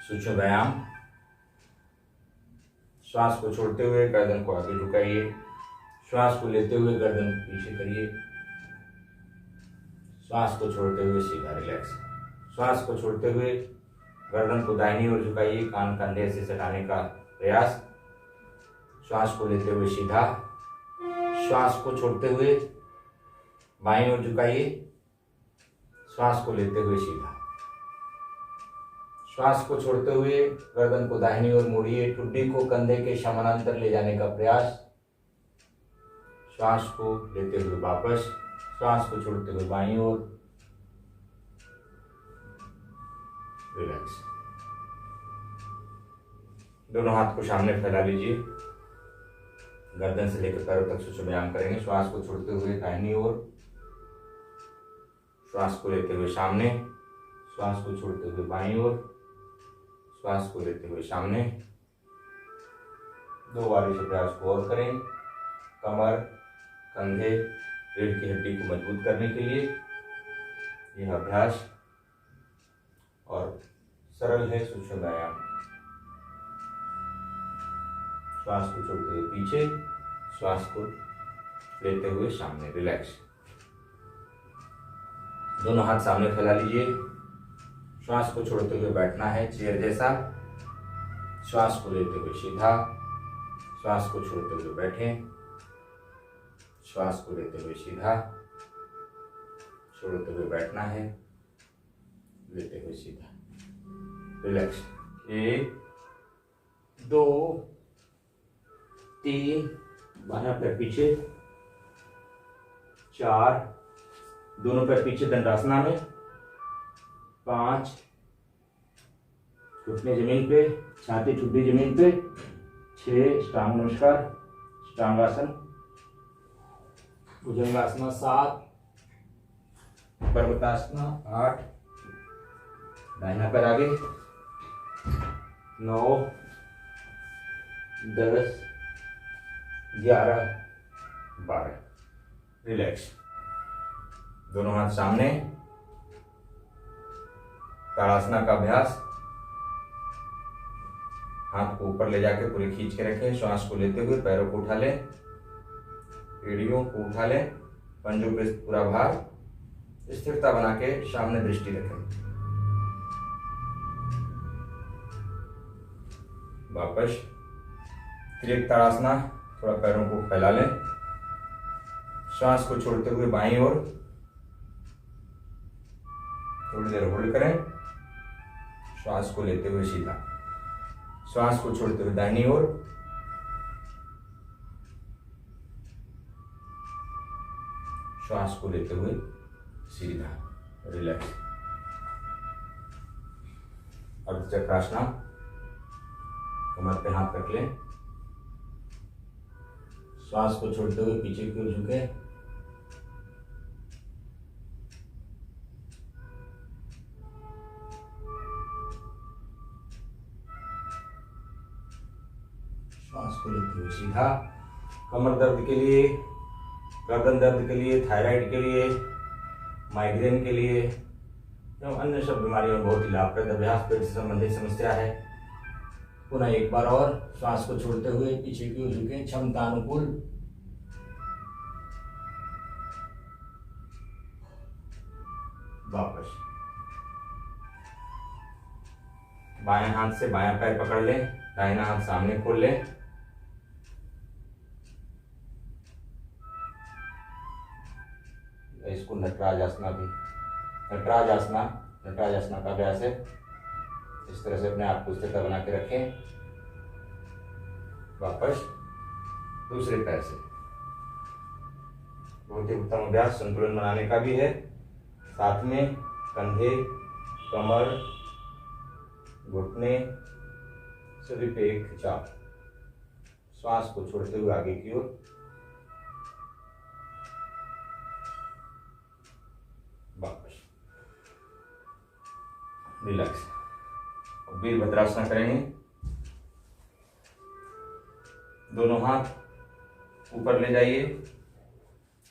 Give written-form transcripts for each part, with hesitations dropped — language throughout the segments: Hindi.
सूक्ष्म व्यायाम। श्वास को छोड़ते हुए गर्दन को आगे झुकाइए। श्वास को लेते हुए गर्दन को पीछे करिए। श्वास को छोड़ते हुए सीधा रिलैक्स। श्वास को छोड़ते हुए गर्दन को दाहिनी ओर झुकाइए, कान कंधे से सटाने का प्रयास। श्वास को लेते हुए सीधा। श्वास को छोड़ते हुए बाईं ओर झुकाइए। श्वास को लेते हुए सीधा। श्वास को छोड़ते हुए गर्दन को दाहिनी ओर मोड़िए, ठुड्डी को कंधे के समानांतर ले जाने का प्रयास। श्वास को लेते हुए वापस। श्वास को छोड़ते हुए बाईं ओर। रिलैक्स। दोनों हाथ को सामने फैला लीजिए। गर्दन से लेकर पैरों तक सूक्ष्म व्यायाम करेंगे। श्वास को छोड़ते हुए दाहिनी ओर। श्वास को लेते हुए सामने। श्वास को छोड़ते हुए बाईं ओर। श्वास को लेते हुए सामने। 2 बार इस अभ्यास को और करें। कमर, कंधे, रीढ़ की हड्डी को मजबूत करने के लिए यह अभ्यास और सरल है सूक्ष्म व्यायाम। श्वास को छोड़ते हुए पीछे, श्वास को लेते हुए सामने। रिलैक्स। दोनों हाथ सामने फैला लीजिए। श्वास को छोड़ते हुए बैठना है चेयर जैसा। श्वास को लेते हुए सीधा। श्वास को छोड़ते हुए बैठें। श्वास को लेते हुए सीधा। छोड़ते हुए बैठना है, लेते हुए सीधा। रिलैक्स। 1 2 3, बायां पैर पीछे। 4, दोनों पैर पीछे दंडासना में। 5, घुटने जमीन पे, छाती ठुड्डी जमीन पे। 6, अष्टांग नमस्कार, अष्टांगासन, भुजंगासना। 7, पर्वतासना। 8, दाहिना पैर आगे। 9 10 11 12। रिलैक्स। दोनों हाथ सामने। ताड़ासना का अभ्यास। हाथ को ऊपर ले जाके पूरे खींच के रखें। श्वास को लेते हुए पैरों को उठा लें, एड़ियों को उठा लें, पंजों पे पूरा भार। स्थिरता बना के सामने दृष्टि रखें। वापस फिर ताड़ासना। थोड़ा पैरों को फैला लें। श्वास को छोड़ते हुए बाईं ओर थोड़ी देर होल्ड करें। श्वास को लेते हुए सीधा। श्वास को छोड़ते हुए दाहिनी ओर। श्वास को लेते हुए सीधा। रिलैक्स। अर्धचक्रासना। कमर पे हाथ रख लें। श्वास को छोड़ते हुए पीछे की ओर झुके। श्वास को लेते हुए सीधा। कमर दर्द के लिए, गर्दन दर्द के लिए, थायराइड के लिए, माइग्रेन के लिए एवं अन्य सब बीमारियों में बहुत ही लाभप्रद अभ्यास। पेट से संबंधित समस्या है। पुनः एक बार और श्वास को छोड़ते हुए पीछे की ओर झुकें, क्षमता अनुकूल। वापस बाएं हाथ से बायां पैर पकड़ लें, दाहिना हाथ सामने खोल लें। इसको नटराज आसना भी, नटराज आसना, नटराज आसना का अभ्यास है। इस तरह से अपने आप को स्थिर बना के रखें। वापस दूसरे पैर से। बहुत ही उत्तम अभ्यास संतुलन बनाने का भी है। साथ में कंधे, कमर, घुटने सभी पे एक खिंचाव। श्वास को छोड़ते हुए आगे की ओर। वापस रिलैक्स। वीरभद्रासन करेंगे। दोनों हाथ ऊपर ले जाइए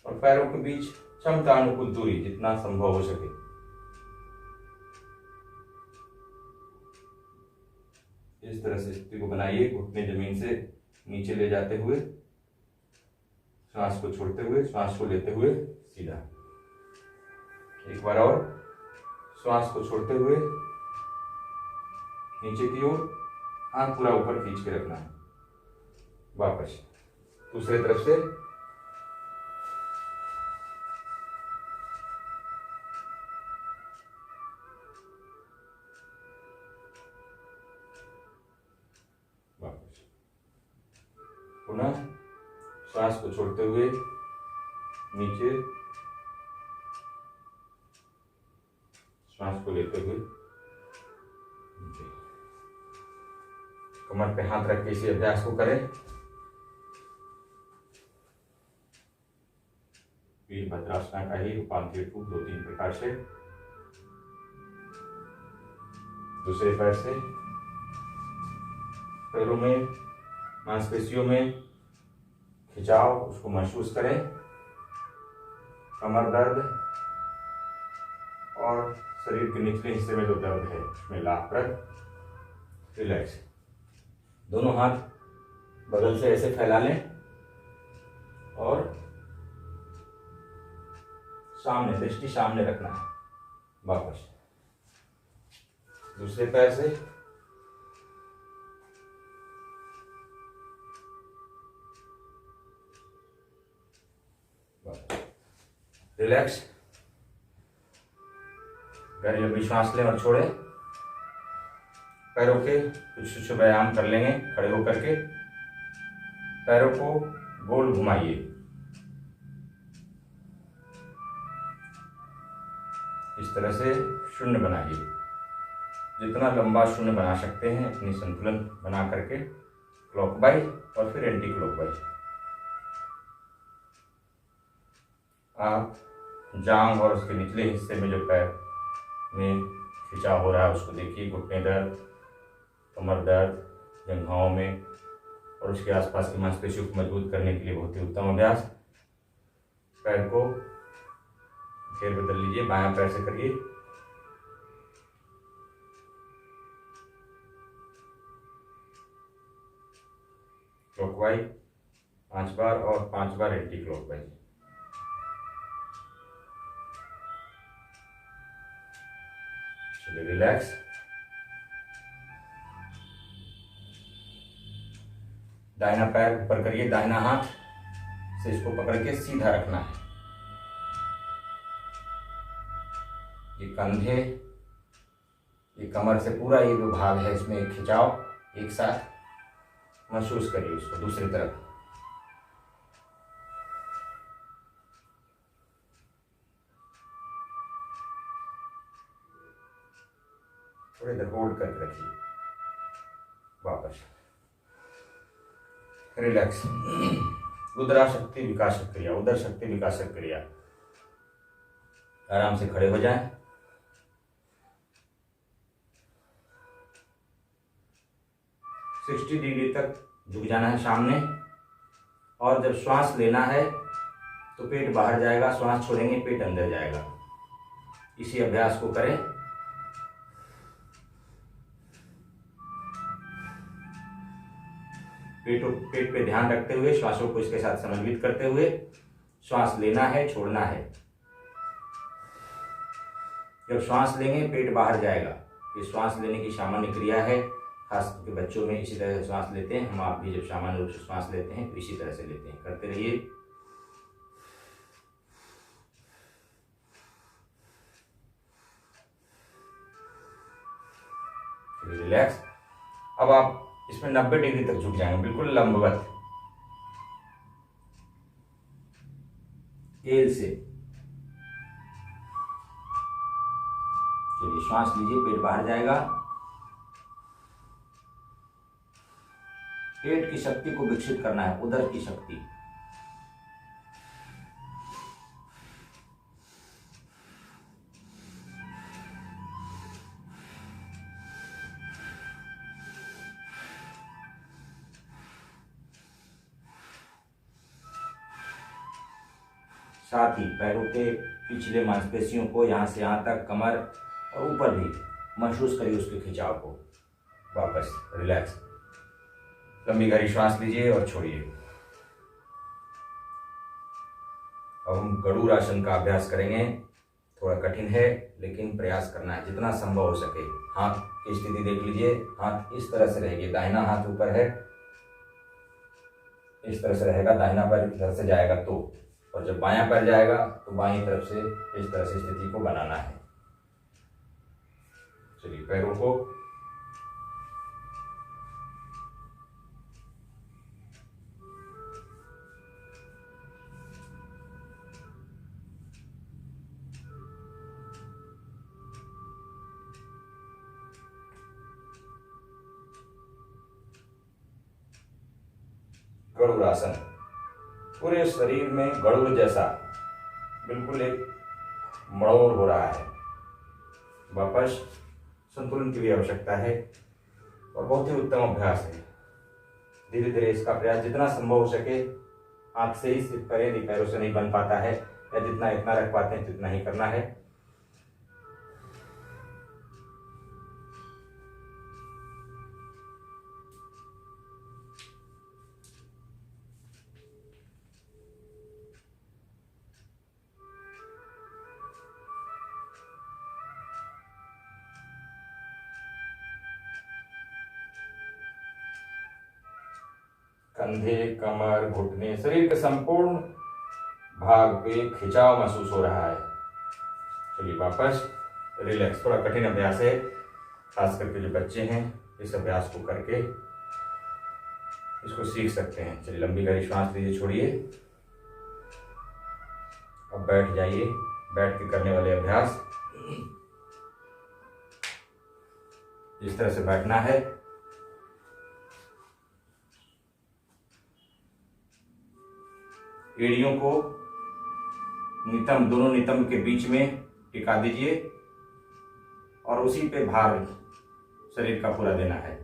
और पैरों के बीच क्षमता अनुकूल दूरी जितना संभव हो सके। इस तरह से स्थिति को बनाइए, घुटने जमीन से नीचे ले जाते हुए, सांस को छोड़ते हुए, सांस को लेते हुए सीधा। एक बार और, श्वास को छोड़ते हुए नीचे की ओर, हाथ पूरा ऊपर खींच के रखना है। वापस दूसरे तरफ से, वापस पुनः श्वास को छोड़ते हुए नीचे, श्वास को लेते हुए नीचे। कमर पे हाथ रख के इसी अभ्यास को करें। वीरभद्रासना का ही रूपांतरित रूप 2-3 प्रकार से। दूसरे पैर से पैरों में, मांसपेशियों में खिंचाव, उसको महसूस करें। कमर दर्द और शरीर के निचले हिस्से में जो दर्द है उसमें लाभप्रद। रिलैक्स। दोनों हाथ बगल से ऐसे फैला लें और सामने, दृष्टि सामने रखना है। वापस दूसरे पैर से, रिलैक्स। गहरी लंबी सांस लें और छोड़ें। पैरों के कुछ व्यायाम कर लेंगे खड़े होकर के। पैरों को गोल घुमाइए, इस तरह से शून्य बनाइए। जितना लंबा शून्य बना सकते हैं अपनी संतुलन बना करके, क्लॉकवाइज और फिर एंटी क्लॉकवाइज। आप जांघ और उसके निचले हिस्से में जो पैर में खिंचाव हो रहा है उसको देखिए। घुटने दर्द, कमर दर्द, जंघाओं में और उसके आसपास की मांसपेशियों को मजबूत करने के लिए बहुत ही उत्तम अभ्यास। पैर को फेर बदल लीजिए, बायां पैर से करिए। क्लॉकवाइज 5 बार और 5 बार एंटी क्लॉकवाइज। चलिए रिलैक्स। दाहिना पैर ऊपर करिए, दाहिना हाथ से इसको पकड़ के सीधा रखना है। ये कंधे, ये कमर से पूरा ये जो भाग है इसमें एक खिंचाव एक साथ महसूस करिए उसको। दूसरी तरफ थोड़ी देर होल्ड करके रखिए। वापस रिलैक्स। उदरा शक्ति विकास क्रिया, उदर शक्ति विकास क्रिया। आराम से खड़े हो जाएं। सिक्सटी डिग्री तक झुक जाना है सामने। और जब श्वास लेना है तो पेट बाहर जाएगा, श्वास छोड़ेंगे पेट अंदर जाएगा। इसी अभ्यास को करें। पेट पे ध्यान रखते हुए, श्वासों को इसके साथ समन्वित करते हुए श्वास लेना है, छोड़ना है। जब श्वास लेंगे पेट बाहर जाएगा। ये श्वास लेने की सामान्य क्रिया है, खास करके बच्चों में इसी तरह से श्वास लेते हैं। हम आप भी जब सामान्य रूप से श्वास लेते हैं तो इसी तरह से लेते हैं। करते रहिए। रिलैक्स। अब आप इसमें 90 डिग्री तक झुक जाएंगे, बिल्कुल लंबवत। तेल से चलिए श्वास लीजिए, पेट बाहर जाएगा। पेट की शक्ति को विकसित करना है, उदर की शक्ति। साथ ही पैरों के पिछले मांसपेशियों को यहाँ से यहाँ तक, कमर और ऊपर भी महसूस करिए उसके खिंचाव को। वापस रिलैक्स। लंबी गहरी श्वास लीजिए और छोड़िए। अब हम गरुड़ आसन का अभ्यास करेंगे। थोड़ा कठिन है लेकिन प्रयास करना है जितना संभव हो सके। हाथ की स्थिति देख लीजिए, हाथ इस तरह से रहेगी, दाहिना हाथ ऊपर है, इस तरह से रहेगा, दाहिना पैर इधर से जाएगा तो, और जब बायां पैर जाएगा तो बाईं तरफ से इस तरह से स्थिति को बनाना है। चलिए पैरों को गरुड़ आसन, पूरे शरीर में गरुड़ जैसा बिल्कुल एक मड़ोर हो रहा है। वापस संतुलन की भी आवश्यकता है और बहुत ही उत्तम अभ्यास है। धीरे धीरे इसका प्रयास जितना संभव हो सके आंख से ही सिर्फ करें, यदि पैरों से नहीं बन पाता है या जितना इतना रख पाते हैं तितना ही करना है। कंधे, कमर, घुटने, शरीर के संपूर्ण भाग पे खिंचाव महसूस हो रहा है। चलिए वापस रिलैक्स। थोड़ा कठिन अभ्यास है, खास करके जो बच्चे हैं इस अभ्यास को करके इसको सीख सकते हैं। चलिए लंबी गहरी श्वास लीजिए, छोड़िए। अब बैठ जाइए। बैठ के करने वाले अभ्यास इस तरह से बैठना है। एड़ियों को नितंब, दोनों नितंब के बीच में टिका दीजिए और उसी पे भार शरीर का पूरा देना है।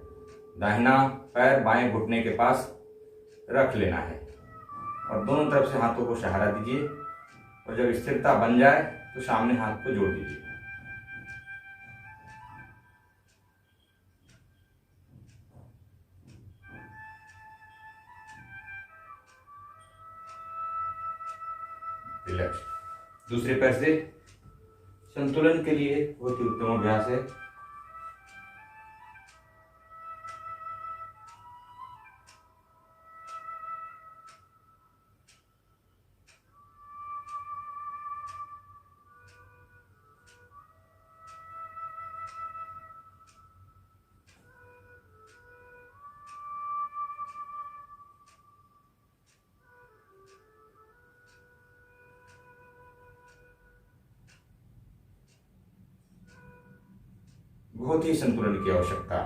दाहिना पैर बाएं घुटने के पास रख लेना है और दोनों तरफ से हाथों को सहारा दीजिए और जब स्थिरता बन जाए तो सामने हाथ को जोड़ दीजिए। रिलैक्स। दूसरे पैर से संतुलन के लिए बहुत ही उत्तम अभ्यास है। बहुत ही संतुलन की आवश्यकता।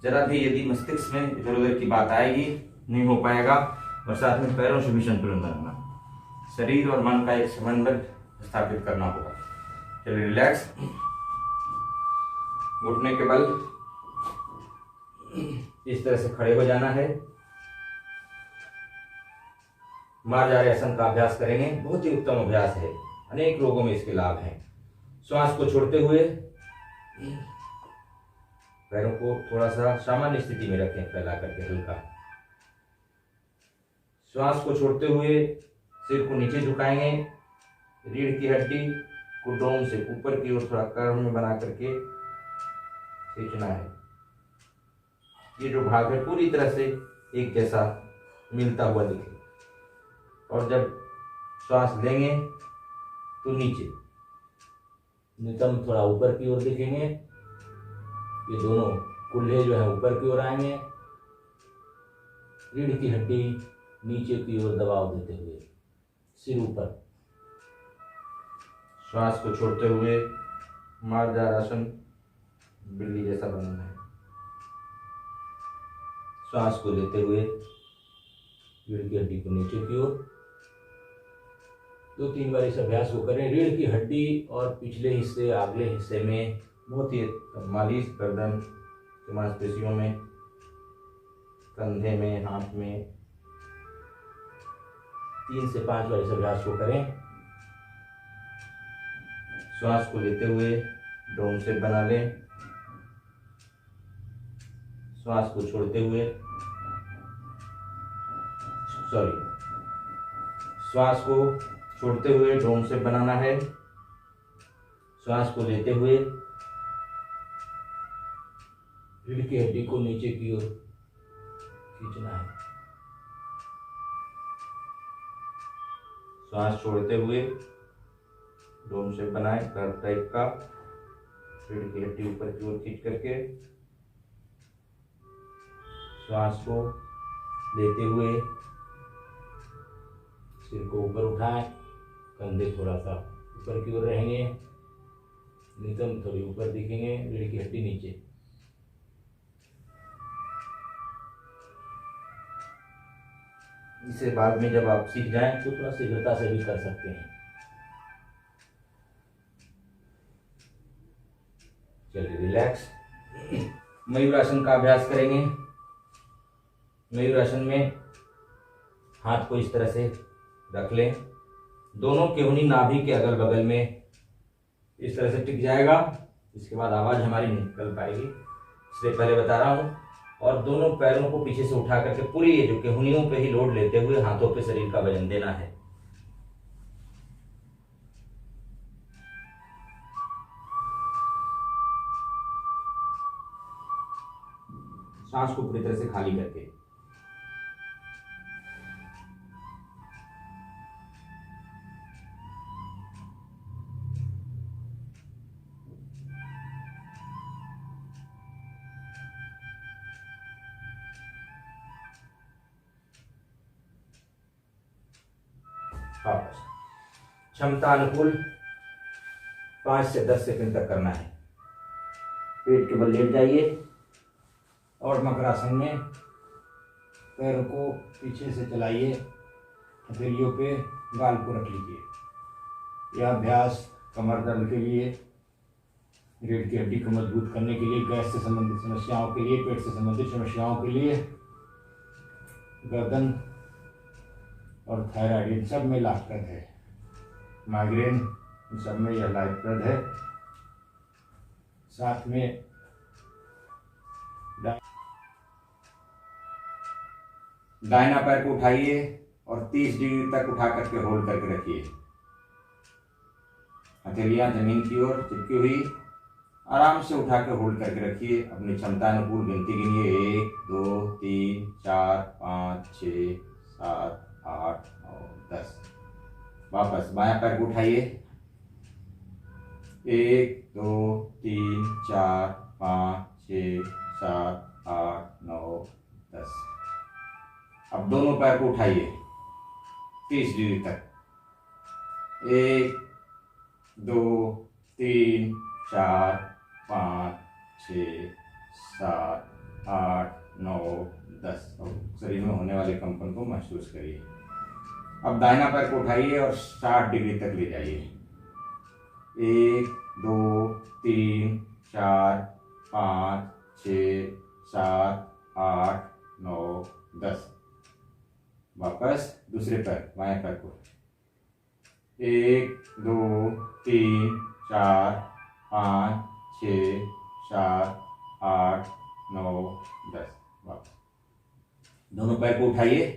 जरा भी यदि मस्तिष्क में इधर उधर की बात आएगी नहीं हो पाएगा। और साथ में पैरों से भी संतुलन बनाना, शरीर और मन का एक समन्वय स्थापित करना होगा। चलिए रिलैक्स। घुटने के बल इस तरह से खड़े हो जाना है। मार्जारी आसन का अभ्यास करेंगे। बहुत ही उत्तम अभ्यास है, अनेक रोगों में इसके लाभ हैं। श्वास को छोड़ते हुए पैरों को थोड़ा सा सामान्य स्थिति में रखें, फैला करके हल्का। श्वास को छोड़ते हुए सिर को नीचे झुकाएंगे। रीढ़ की हड्डी को डोम से ऊपर की ओर थोड़ा कर्व में बना करके खींचना है। ये जो भाग है पूरी तरह से एक जैसा मिलता हुआ दिखे। और जब श्वास लेंगे तो नीचे नितंब थोड़ा ऊपर की ओर दिखेंगे। ये दोनों कुल्हे जो है ऊपर की ओर आएंगे। रीढ़ की हड्डी नीचे की ओर दबाव देते हुए सिर ऊपर। श्वास को छोड़ते हुए मार्जारी आसन बिल्ली जैसा बनना है। श्वास को लेते हुए रीढ़ की हड्डी को नीचे की ओर। 2-3 बार इस अभ्यास को करें। रीढ़ की हड्डी और पिछले हिस्से अगले हिस्से में बहुत ही मालिश, गर्दन की मांसपेशियों में, कंधे में, हाथ में 3 से 5 बार इस अभ्यास को करें। श्वास को लेते हुए डोम शेप बना लें। श्वास को छोड़ते हुए, श्वास को छोड़ते हुए ड्रोन शेप बनाना है। श्वास को लेते हुए रीढ़ की हड्डी को नीचे की ओर खींचना है। श्वास छोड़ते हुए ड्रोन शेप बनाए कर्व टाइप का, रीढ़ की हड्डी ऊपर की ओर खींच करके। श्वास को लेते हुए सिर को ऊपर उठाएं, कंधे थोड़ा सा ऊपर की ओर रहेंगे, नितंब थोड़ी ऊपर दिखेंगे, रीढ़ की हड्डी नीचे। इसे बाद में जब आप सीख जाएं तो थोड़ा शीघ्रता से भी कर सकते हैं। चलिए रिलैक्स। मयूरासन का अभ्यास करेंगे। मयूरासन में हाथ को इस तरह से रख लें, दोनों केहूनी नाभि के अगल बगल में इस तरह से टिक जाएगा। इसके बाद आवाज हमारी निकल पाएगी, इसलिए पहले बता रहा हूं। और दोनों पैरों को पीछे से उठा करके पूरी ये जो केहूनियों पे ही लोड लेते हुए हाथों पे शरीर का वजन देना है। सांस को पूरी तरह से खाली करके। वापस क्षमता अनुकूल 5 से 10 सेकंड तक करना है। पेट के बल लेट जाइए और मकरासन में पैरों को पीछे से चलाइए, हथेलियों पे गाल को रख लीजिए। यह अभ्यास कमर दर्द के लिए, रीढ़ की हड्डी को मजबूत करने के लिए, गैस से संबंधित समस्याओं के लिए, पेट से संबंधित समस्याओं के लिए, गर्दन और थायराइड इन सब में लाभप्रद है। माइग्रेन इन सब में यह लाभप्रद है। साथ में दाहिना पैर को उठाइए और 30 डिग्री तक उठा करके होल्ड करके रखिए। हथेलियां जमीन की ओर चिपकी हुई, आराम से उठा के होल्ड करके रखिए। अपनी क्षमता अनुकूल गिनती गिनिए, 1 2 3 4 5 6 7 8 9 10। वापस बायां पैर को उठाइए, 1 2 3 4 5 6 7 8 9 10। अब दोनों पैर को उठाइए 30 डिग्री तक, 1 2 3 4 5 6 7 8 9 10। शरीर में होने वाले कंपन को महसूस करिए। अब दाहिना पैर को उठाइए और 60 डिग्री तक ले जाइए, 1 2 3 4 5 6 7 8 9 10। वापस दूसरे पैर, बाएं पैर को, 1 2 3 4 5 6 7 8 9 10। वापस दोनों पैर को उठाइए,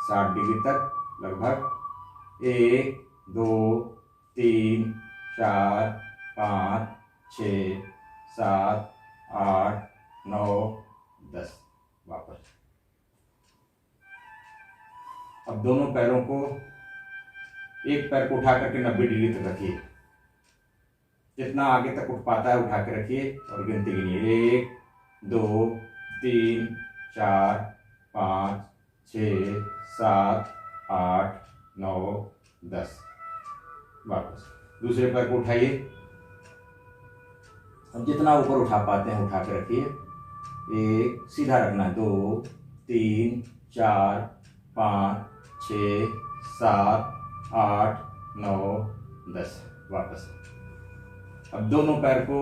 60 डिग्री तक लगभग, 1 2 3 4 5 6 7 8 9 10। वापस अब दोनों पैरों को, एक पैर को उठा करके 90 डिग्री तक रखिए, जितना आगे तक उठ पाता है उठा के रखिए और गिनती गिनिए, 1 2 3 4 5 6 7 8 9 10। वापस दूसरे पैर को उठाइए, अब जितना ऊपर उठा पाते हैं उठा के रखिए, 1 सीधा रखना है, 2 3 4 5 6 7 8 9 10। वापस अब दोनों पैर को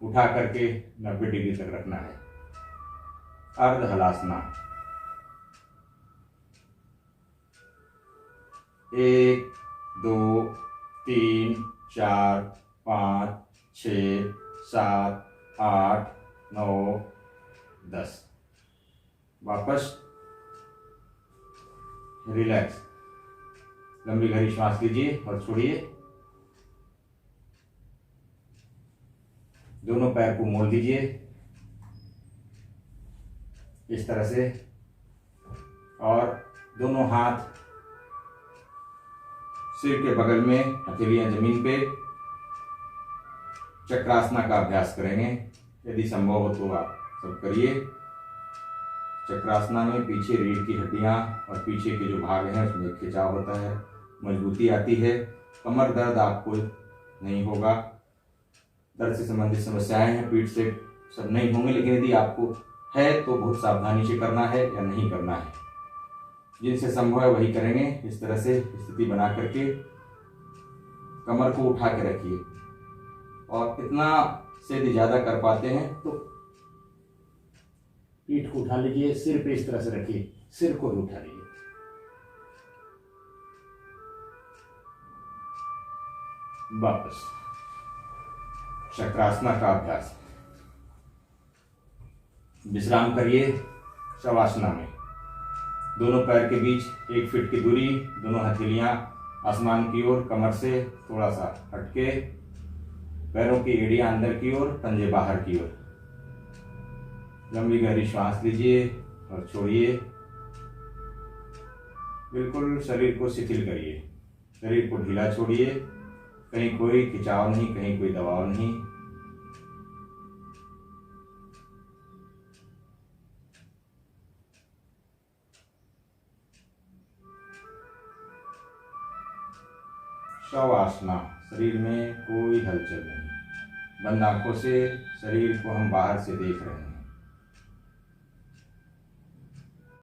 उठा करके 90 डिग्री तक रखना है। अर्ध हलासना, 1 2 3 4 5 6 7, 8, 9, 10। वापस रिलैक्स, लंबी गहरी श्वास लीजिए और छोड़िए। दोनों पैर को मोड़ दीजिए इस तरह से, और दोनों हाथ सिर के बगल में, हथेलियां जमीन पे। चक्रासना का अभ्यास करेंगे, यदि संभव हो तो आप सब करिए। चक्रासना में पीछे रीढ़ की हड्डियां और पीछे के जो भाग हैं उसमें खिंचाव होता है, मजबूती आती है। कमर दर्द आपको नहीं होगा। दर्द से संबंधित समस्याएं हैं पीठ से, सब नहीं होंगे, लेकिन यदि आपको है तो बहुत सावधानी से करना है या नहीं करना है। जिनसे संभव है वही करेंगे। इस तरह से स्थिति बना करके कमर को उठा के रखिए, और इतना से यदि ज्यादा कर पाते हैं तो पीठ को उठा लीजिए, सिर पे इस तरह से रखिए, सिर को भी उठा लीजिए। वापस चक्रासना का अभ्यास। विश्राम करिए शवासना में। दोनों पैर के बीच 1 फीट की दूरी, दोनों हथेलियां आसमान की ओर, कमर से थोड़ा सा हटके, पैरों की एड़ियां अंदर की ओर, पंजे बाहर की ओर। लंबी गहरी श्वास लीजिए और छोड़िए। बिल्कुल शरीर को शिथिल करिए, शरीर को ढीला छोड़िए। कहीं कोई खिंचाव नहीं, कहीं कोई दबाव नहीं। शवासना, शरीर में कोई हलचल नहीं। बंद आंखों से शरीर को हम बाहर से देख रहे हैं।